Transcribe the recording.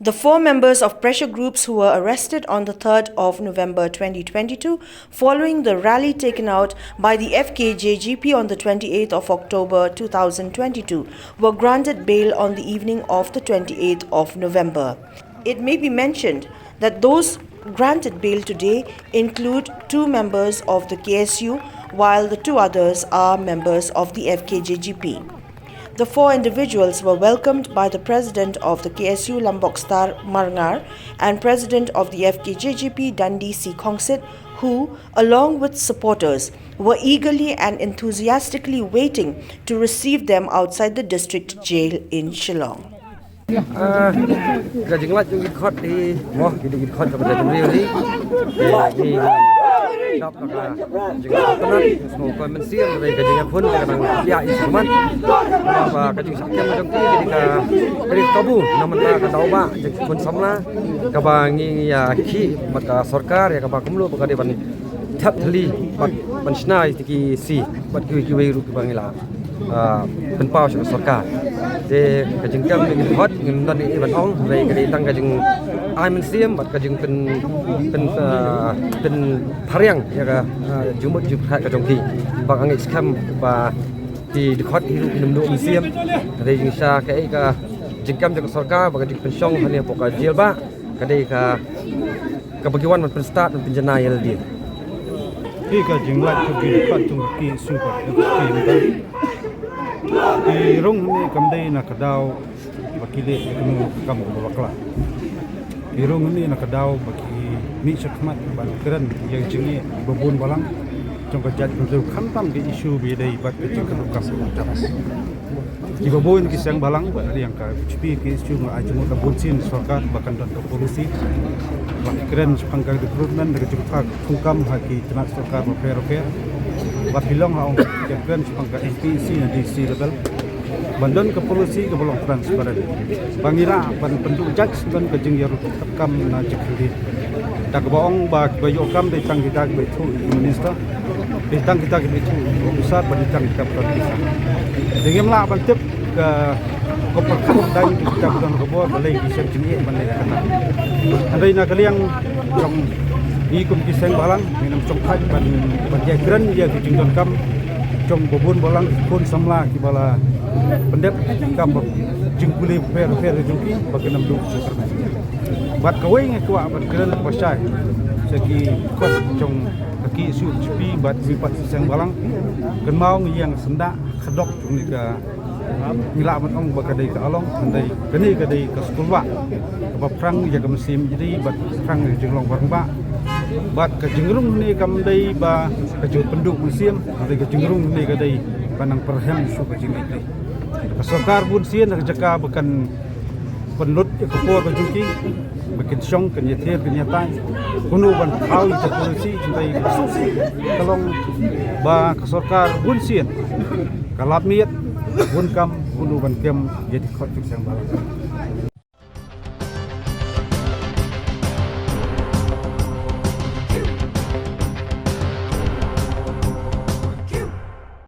The 4 members of pressure groups who were arrested on the 3rd of November 2022 following the rally taken out by the FKJGP on the 28th of October 2022 were granted bail on the evening of the 28th of November. It may be mentioned that those granted bail today include 2 members of the KSU, while the 2 others are members of the FKJGP. The 4 individuals were welcomed by the President of the KSU Lombok Star Marngar and President of the FKJGP Dundee C. Kongsit, who, along with supporters, were eagerly and enthusiastically waiting to receive them outside the district jail in Shillong. Đọc là những cái tân số coi mình xiên về cái những khuôn cái bằng dạ instrument và cái những sản phẩm trong cái kabu namanya cái đầu ba những khuôn sống lá cái bằng như khi mà cái सरकार ya cái bằng kumlo cái bằng tháp thali bằng snai thì si bằng cái về cái bằng làเป็นเป้าของसरकार แต่ก็จึงจำเป็นฮอตเงินตอนนี้มันอ้องเลยก็ได้ตั้งก็จึงไอ้มันเสียมก็จึงเป็นพเรียงอย่างก็จุดจุดขายกระจงที่บางอันนี้คัมว่าที่ฮอตที่นุ่มมันเสียมได้จึงชาก็ไอ้ก็จึงจำจากसरकारบางก็จึงเป็นช่องเนี่ยพวกเจียบ้าก็ได้ก็บางวันมันเป็นสตาร์ทมันเป็นจนายอะไรดีที่ก็จึงว่าจะกินข้าวจงกินสุกกินกันdi rong ni kamdai nak kadau bakile kenu kam bakla di rong ni nak kadau baki mi sakmat ban keren yang jingi bebun balang jong ka jat tu khantam ke isu bi dai bat ke jing kenu kam taras di bebun ki sang balang ba yang ka chpi ke isu ma ajmu ka bunsin sarkar bakan dan ke polisi bak keren pangkal recruitment ke jing phak thungkam haki tenak sarkar fair Wat bilang haong kekeren sepangka NPC dan DC level bandon ke polisi ke belum transparan bangira ban penduk judge dan kejeng yaru tekam na jekli tak bohong bak bayu kam de tang kita ke betu minister de tang kita ke betu besar ban tang kita bisa dengan la ban tip ke koperkan dan kita bukan kebor balai kisah jeni balai kana andai na kaliang trong đi cùng cái sen balang minum congkai ban jagran ya kijing don kam trong bobon balang pun samla ki bala pendep kam jing kuli fer jungki bagenam du bat kawai nge kwa ban kren pasai segi kos trong kaki su chipi bat sipat sen balang ken mau yang senda khadok ni ka ngila man ong bakadai ka along andai kani kadai ka sekolah ba prang ya ka mesim jadi bat prang jing long barba bat kecenderung ni kamdai ba kejut penduk musim ada kecenderung ni kadai panang perhem su kejing itu sarkar bun sien jaka bukan penlut kepor kejungki bikin syong kenyatir kenyataan kuno ban hau itu polisi cintai kalong ba sarkar bun sien kalap miat bun kam kuno ban kem jadi khot yang balang